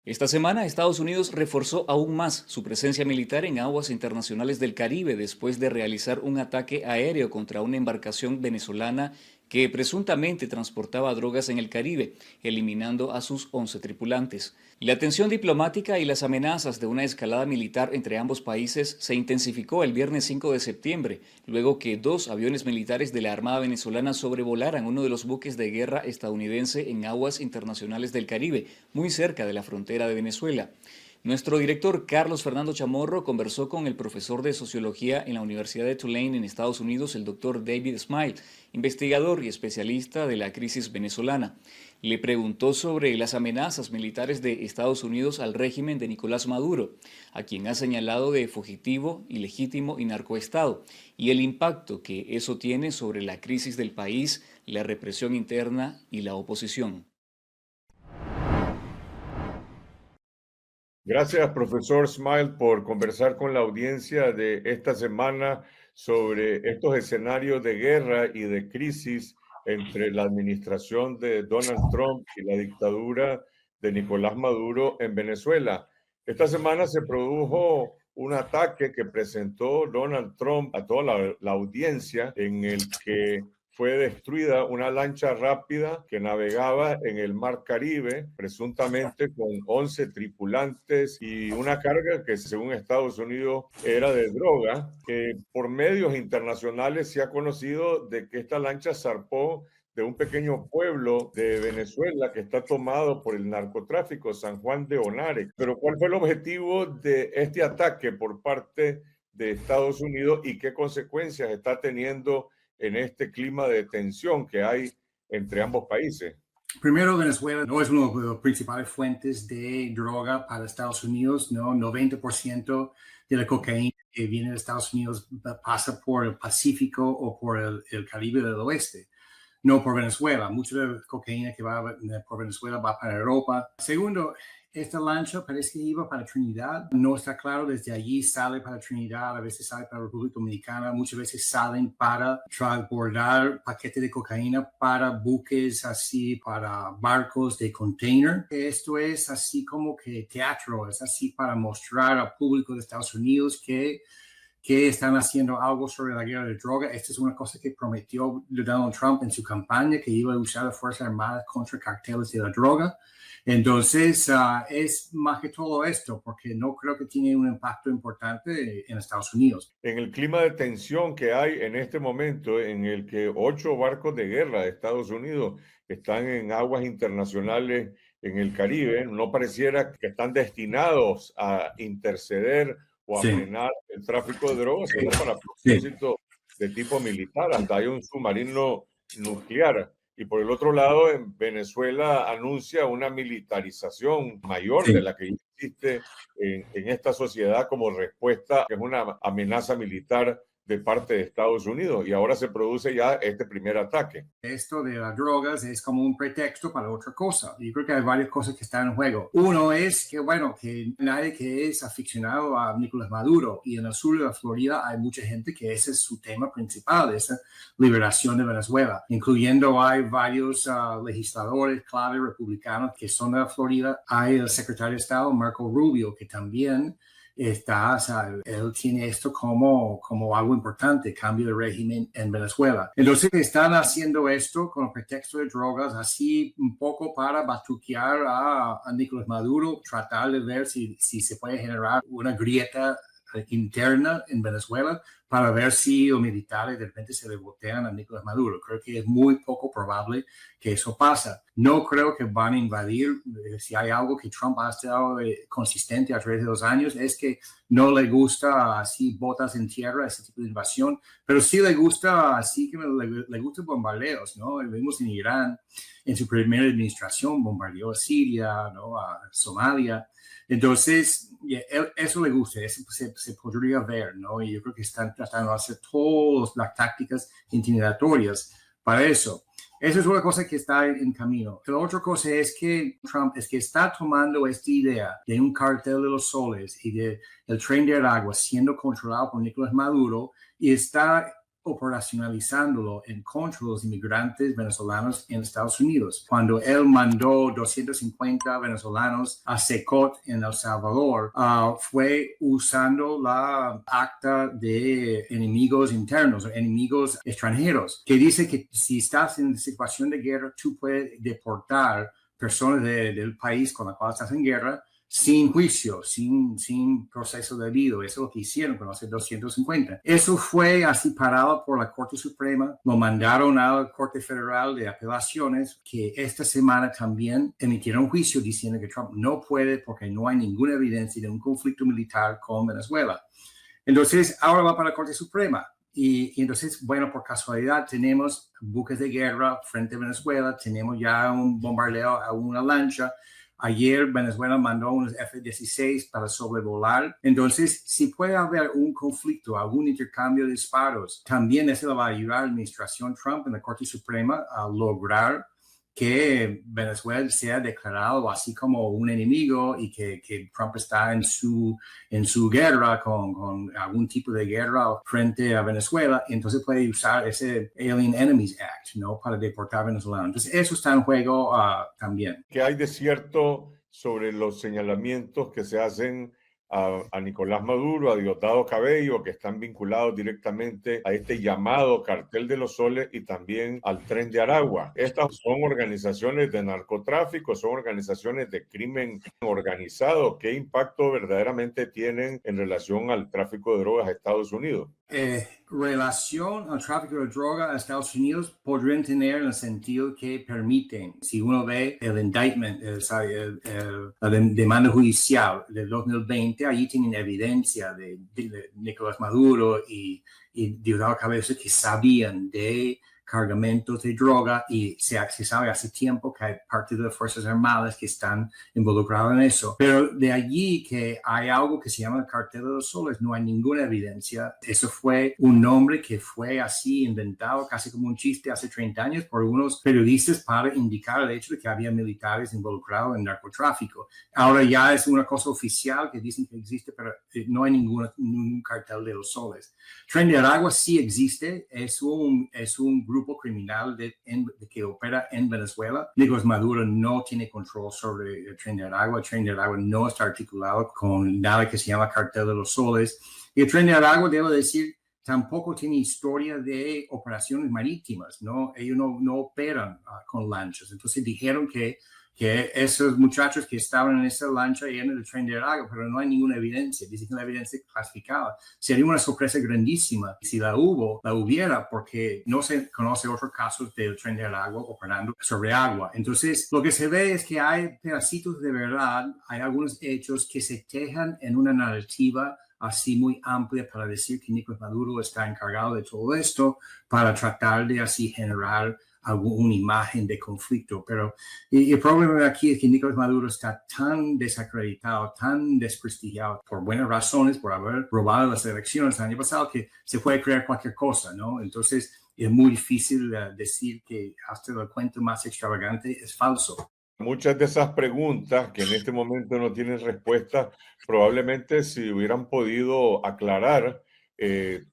Esta semana Estados Unidos reforzó aún más su presencia militar en aguas internacionales del Caribe después de realizar un ataque aéreo contra una embarcación venezolana que presuntamente transportaba drogas en el Caribe, eliminando a sus 11 tripulantes. La tensión diplomática y las amenazas de una escalada militar entre ambos países se intensificó el viernes 5 de septiembre, luego que dos aviones militares de la Armada venezolana sobrevolaran uno de los buques de guerra estadounidense en aguas internacionales del Caribe, muy cerca de la frontera de Venezuela. Nuestro director Carlos Fernando Chamorro conversó con el profesor de Sociología en la Universidad de Tulane en Estados Unidos, el doctor David Smile, investigador y especialista de la crisis venezolana. Le preguntó sobre las amenazas militares de Estados Unidos al régimen de Nicolás Maduro, a quien ha señalado de fugitivo, ilegítimo y narcoestado, y el impacto que eso tiene sobre la crisis del país, la represión interna y la oposición. Gracias, profesor Smile, por conversar con la audiencia de esta semana sobre estos escenarios de guerra y de crisis entre la administración de Donald Trump y la dictadura de Nicolás Maduro en Venezuela. Esta semana se produjo un ataque que presentó Donald Trump a toda la audiencia en el que fue destruida una lancha rápida que navegaba en el Mar Caribe, presuntamente con 11 tripulantes y una carga que según Estados Unidos era de droga. Por medios internacionales se ha conocido de que esta lancha zarpó de un pequeño pueblo de Venezuela que está tomado por el narcotráfico, San Juan de Onare. Pero ¿cuál fue el objetivo de este ataque por parte de Estados Unidos y qué consecuencias está teniendo en este clima de tensión que hay entre ambos países? Primero, Venezuela no es una de las principales fuentes de droga para Estados Unidos, ¿no? 90% de la cocaína que viene de Estados Unidos pasa por el Pacífico o por el Caribe del Oeste, no por Venezuela. Mucha de la cocaína que va por Venezuela va para Europa. Segundo, esta lancha parece que iba para Trinidad. No está claro, desde allí sale para Trinidad, a veces sale para República Dominicana, muchas veces salen para transbordar paquetes de cocaína para buques así, para barcos de container. Esto es así como que teatro, es así para mostrar al público de Estados Unidos que están haciendo algo sobre la guerra de droga. Esta es una cosa que prometió Donald Trump en su campaña, que iba a usar las Fuerzas Armadas contra carteles de la droga. Entonces, es más que todo esto, porque no creo que tiene un impacto importante en Estados Unidos. En el clima de tensión que hay en este momento, en el que 8 barcos de guerra de Estados Unidos están en aguas internacionales en el Caribe, no pareciera que están destinados a interceder o a frenar el tráfico de drogas, sino para propósitos de tipo militar. Hasta hay un submarino nuclear. Y por el otro lado, en Venezuela anuncia una militarización mayor de la que existe en esta sociedad como respuesta, que es una amenaza militar de parte de Estados Unidos, y ahora se produce ya este primer ataque. Esto de las drogas es como un pretexto para otra cosa. Yo creo que hay varias cosas que están en juego. Uno es que, bueno, que nadie que es aficionado a Nicolás Maduro, y en el sur de la Florida hay mucha gente que ese es su tema principal, esa liberación de Venezuela, incluyendo hay varios legisladores clave republicanos que son de la Florida. Hay el secretario de Estado, Marco Rubio, que también está, o sea, él tiene esto como algo importante, cambio de régimen en Venezuela. Entonces están haciendo esto con el pretexto de drogas, así un poco para batuquear a Nicolás Maduro, tratar de ver si se puede generar una grieta interna en Venezuela para ver si los militares de repente se le voltean a Nicolás Maduro. Creo que es muy poco probable que eso pase. No creo que van a invadir. Si hay algo que Trump ha estado consistente a través de los años es que no le gusta así botas en tierra, ese tipo de invasión, pero sí le gusta así que le gustan bombardeos, ¿no? Vimos en Irán, en su primera administración, bombardeó a Siria, ¿no? A Somalia. Entonces, eso le gusta, eso se podría ver, ¿no? Y yo creo que están tratando de hacer todas las tácticas intimidatorias para eso. Esa es una cosa que está en camino. La otra cosa es que Trump está tomando esta idea de un cartel de los soles y del tren del agua siendo controlado por Nicolás Maduro y está operacionalizándolo en contra de los inmigrantes venezolanos en Estados Unidos. Cuando él mandó 250 venezolanos a Secot en El Salvador, fue usando la acta de enemigos internos o enemigos extranjeros, que dice que si estás en situación de guerra, tú puedes deportar personas del país con la cual estás en guerra sin juicio, sin proceso debido. Eso es lo que hicieron con los 250. Eso fue así parado por la Corte Suprema. Lo mandaron a la Corte Federal de Apelaciones, que esta semana también emitieron un juicio diciendo que Trump no puede porque no hay ninguna evidencia de un conflicto militar con Venezuela. Entonces, ahora va para la Corte Suprema. Y entonces, bueno, por casualidad tenemos buques de guerra frente a Venezuela, tenemos ya un bombardeo a una lancha. Ayer Venezuela mandó unos F-16 para sobrevolar. Entonces, si puede haber un conflicto, algún intercambio de disparos, también eso va a ayudar a la administración Trump en la Corte Suprema a lograr que Venezuela sea declarado así como un enemigo y que Trump está en su guerra con algún tipo de guerra frente a Venezuela. Entonces puede usar ese Alien Enemies Act, ¿no? Para deportar venezolanos. Entonces eso está en juego también. ¿Qué hay de cierto sobre los señalamientos que se hacen a Nicolás Maduro, a Diosdado Cabello, que están vinculados directamente a este llamado Cartel de los Soles y también al Tren de Aragua? Estas son organizaciones de narcotráfico, son organizaciones de crimen organizado. ¿Qué impacto verdaderamente tienen en relación al tráfico de drogas a Estados Unidos? Relación al tráfico de droga a Estados Unidos podrían tener en el sentido que permiten, si uno ve el indictment, la demanda judicial del 2020, allí tienen evidencia de Nicolás Maduro y Diosdado Cabello que sabían de cargamentos de droga y se sabe hace tiempo que hay parte de las Fuerzas Armadas que están involucradas en eso. Pero de allí que hay algo que se llama el Cartel de los Soles, no hay ninguna evidencia. Eso fue un nombre que fue así inventado casi como un chiste hace 30 años por unos periodistas para indicar el hecho de que había militares involucrados en narcotráfico. Ahora ya es una cosa oficial que dicen que existe, pero no hay ningún Cartel de los Soles. Tren de Aragua sí existe, es un grupo criminal que opera en Venezuela. Nicolás Maduro no tiene control sobre el Tren de Aragua. El Tren de Aragua no está articulado con nada que se llama Cartel de los Soles. Y el Tren de Aragua, debo decir, tampoco tiene historia de operaciones marítimas, ¿no? Ellos no operan con lanchas. Entonces dijeron que esos muchachos que estaban en esa lancha eran del Tren de Aragua, pero no hay ninguna evidencia. Dicen que la evidencia es clasificada. Sería una sorpresa grandísima si la hubiera, porque no se conoce otros casos del Tren de Aragua operando sobre agua. Entonces, lo que se ve es que hay pedacitos de verdad, hay algunos hechos que se tejan en una narrativa así muy amplia para decir que Nicolás Maduro está encargado de todo esto, para tratar de así generar alguna imagen de conflicto. Pero el problema aquí es que Nicolás Maduro está tan desacreditado, tan desprestigiado por buenas razones, por haber robado las elecciones el año pasado, que se puede creer cualquier cosa, ¿no? Entonces es muy difícil decir que hasta el cuento más extravagante es falso. Muchas de esas preguntas que en este momento no tienen respuesta, probablemente si hubieran podido aclarar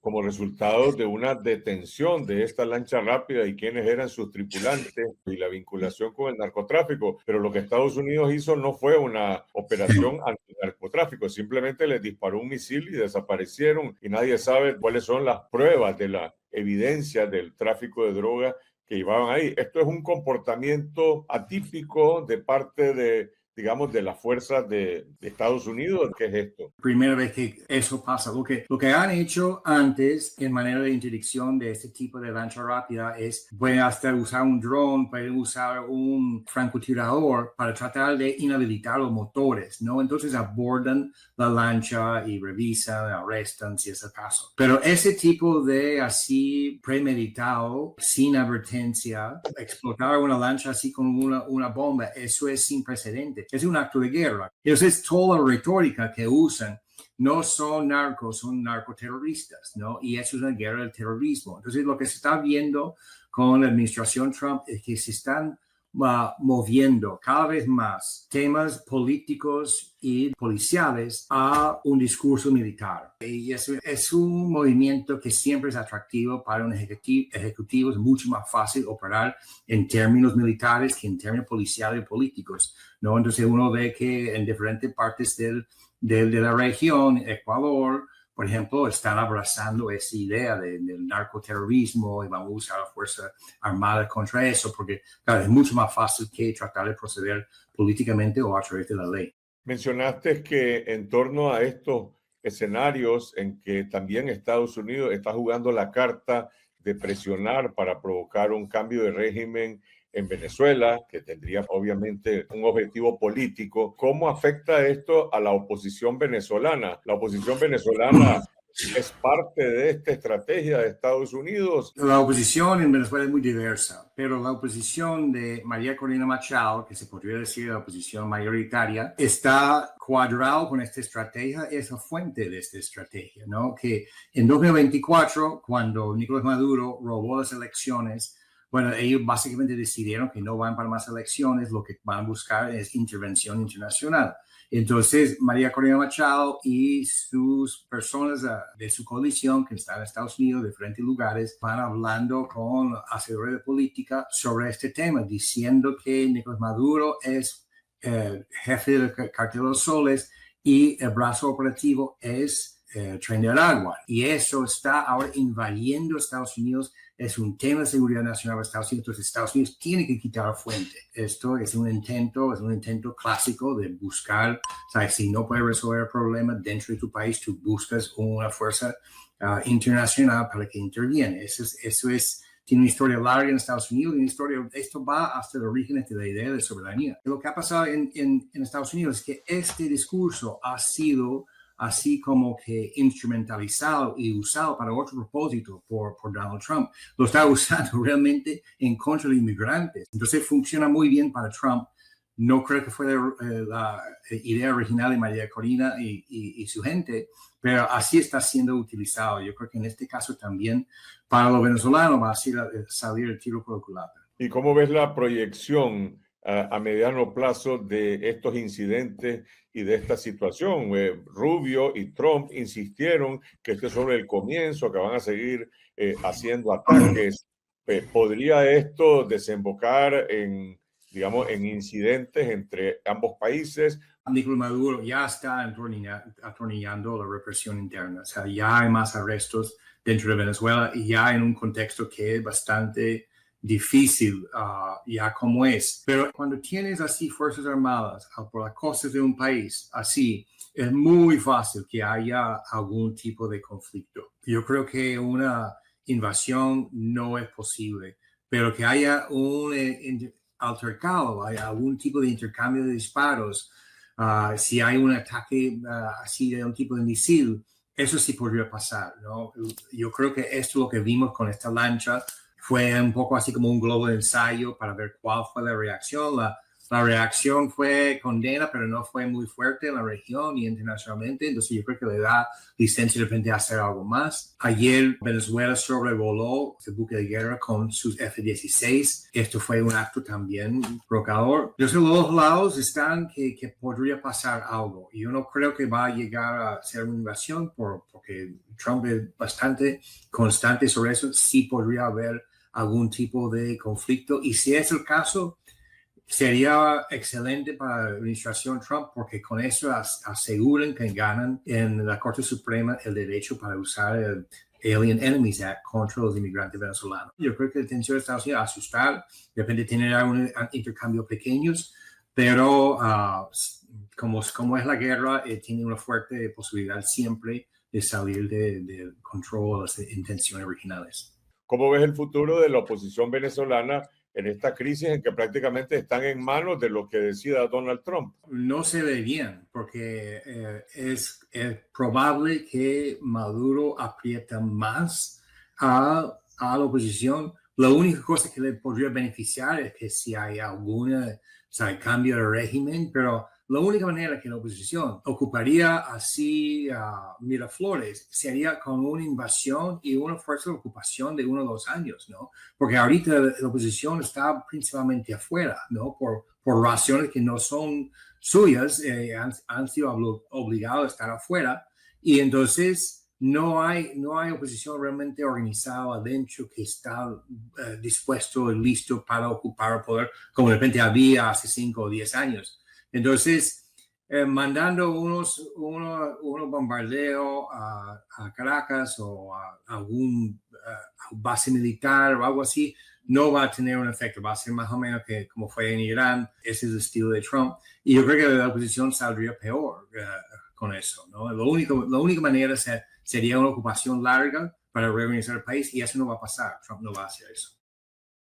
como resultado de una detención de esta lancha rápida y quiénes eran sus tripulantes y la vinculación con el narcotráfico. Pero lo que Estados Unidos hizo no fue una operación antinarcotráfico, simplemente les disparó un misil y desaparecieron y nadie sabe cuáles son las pruebas de la evidencia del tráfico de droga que llevaban ahí. Esto es un comportamiento atípico de parte de, digamos, de las fuerzas de Estados Unidos. ¿Qué es esto? Primera vez que eso pasa. Lo que han hecho antes en manera de interdicción de este tipo de lancha rápida es, pueden hasta usar un dron, pueden usar un francotirador para tratar de inhabilitar los motores, ¿no? Entonces abordan la lancha y revisan, arrestan si es el caso. Pero ese tipo de así premeditado, sin advertencia, explotar una lancha así con una bomba, eso es sin precedente. Es un acto de guerra. Entonces, toda la retórica que usan no son narcos, son narcoterroristas, ¿no? Y eso es una guerra del terrorismo. Entonces, lo que se está viendo con la administración Trump es que se están va moviendo cada vez más temas políticos y policiales a un discurso militar. Y eso es un movimiento que siempre es atractivo para un ejecutivo. Es mucho más fácil operar en términos militares que en términos policiales y políticos, ¿no? Entonces uno ve que en diferentes partes de la región, Ecuador, por ejemplo, están abrazando esa idea del narcoterrorismo y vamos a usar la fuerza armada contra eso, porque claro, es mucho más fácil que tratar de proceder políticamente o a través de la ley. Mencionaste que en torno a estos escenarios en que también Estados Unidos está jugando la carta de presionar para provocar un cambio de régimen en Venezuela, que tendría obviamente un objetivo político. ¿Cómo afecta esto a la oposición venezolana? La oposición venezolana es parte de esta estrategia de Estados Unidos. La oposición en Venezuela es muy diversa, pero la oposición de María Corina Machado, que se podría decir la oposición mayoritaria, está cuadrado con esta estrategia, es la fuente de esta estrategia, ¿no? Que en 2024, cuando Nicolás Maduro robó las elecciones, bueno, ellos básicamente decidieron que no van para más elecciones, lo que van a buscar es intervención internacional. Entonces, María Corina Machado y sus personas de su coalición que están en Estados Unidos, de diferentes lugares, van hablando con hacedores de política sobre este tema, diciendo que Nicolás Maduro es jefe del cartel de los soles y el brazo operativo es Tren de Aragua. Y eso está ahora invadiendo Estados Unidos. Es un tema de seguridad nacional de Estados Unidos. Entonces, Estados Unidos tiene que quitar la fuente. Esto es un intento clásico de buscar, ¿sabes? Si no puedes resolver el problema dentro de tu país, tú buscas una fuerza internacional para que interviene. Tiene una historia larga en Estados Unidos, esto va hasta el origen de la idea de soberanía. Lo que ha pasado en Estados Unidos es que este discurso ha sido así como que instrumentalizado y usado para otro propósito por Donald Trump. Lo está usando realmente en contra de inmigrantes. Entonces funciona muy bien para Trump. No creo que fue la idea original de María Corina y su gente, pero así está siendo utilizado. Yo creo que en este caso también para los venezolanos va a salir el tiro por la culata. ¿Y cómo ves la proyección a mediano plazo de estos incidentes y de esta situación? Rubio y Trump insistieron que esto es solo el comienzo, que van a seguir haciendo ataques. ¿Podría esto desembocar en, digamos, en incidentes entre ambos países? Nicolás Maduro ya está atornillando la represión interna. O sea, ya hay más arrestos dentro de Venezuela y ya en un contexto que es bastante difícil ya como es. Pero cuando tienes así fuerzas armadas por las costas de un país así, es muy fácil que haya algún tipo de conflicto. Yo creo que una invasión no es posible, pero que haya un altercado, hay algún tipo de intercambio de disparos, si hay un ataque así de un tipo de misil, eso sí podría pasar, ¿no? Yo creo que esto lo que vimos con esta lancha fue un poco así como un globo de ensayo para ver cuál fue la reacción. La reacción fue condena, pero no fue muy fuerte en la región y internacionalmente. Entonces yo creo que le da licencia de repente a hacer algo más. Ayer Venezuela sobrevoló el buque de guerra con sus F-16. Esto fue un acto también provocador. Entonces los dos lados están que podría pasar algo. Yo no creo que va a llegar a ser una invasión porque Trump es bastante constante sobre eso. Sí podría haber algún tipo de conflicto. Y si es el caso, sería excelente para la administración Trump porque con eso aseguran que ganan en la Corte Suprema el derecho para usar el Alien Enemies Act contra los inmigrantes venezolanos. Yo creo que la intención de Estados Unidos es asustar, de repente tener un intercambio pequeños, pero como es la guerra, tiene una fuerte posibilidad siempre de salir del control de las intenciones originales. ¿Cómo ves el futuro de la oposición venezolana en esta crisis en que prácticamente están en manos de lo que decida Donald Trump? No se ve bien porque es probable que Maduro aprieta más a la oposición. La única cosa que le podría beneficiar es que si hay alguna cambio de régimen, pero la única manera que la oposición ocuparía así Miraflores sería con una invasión y una fuerza de ocupación de 1 o 2 años, ¿no? Porque ahorita la oposición está principalmente afuera, ¿no? Por razones que no son suyas, han sido obligados a estar afuera, y entonces no hay oposición realmente organizada adentro que está dispuesto y listo para ocupar el poder, como de repente había hace 5 o 10 años. Entonces, mandando unos bombardeos a Caracas o a algún base militar o algo así, no va a tener un efecto. Va a ser más o menos que como fue en Irán. Ese es el estilo de Trump. Y yo creo que la oposición saldría peor con eso, ¿no? La única manera sería una ocupación larga para reorganizar el país, y eso no va a pasar. Trump no va a hacer eso.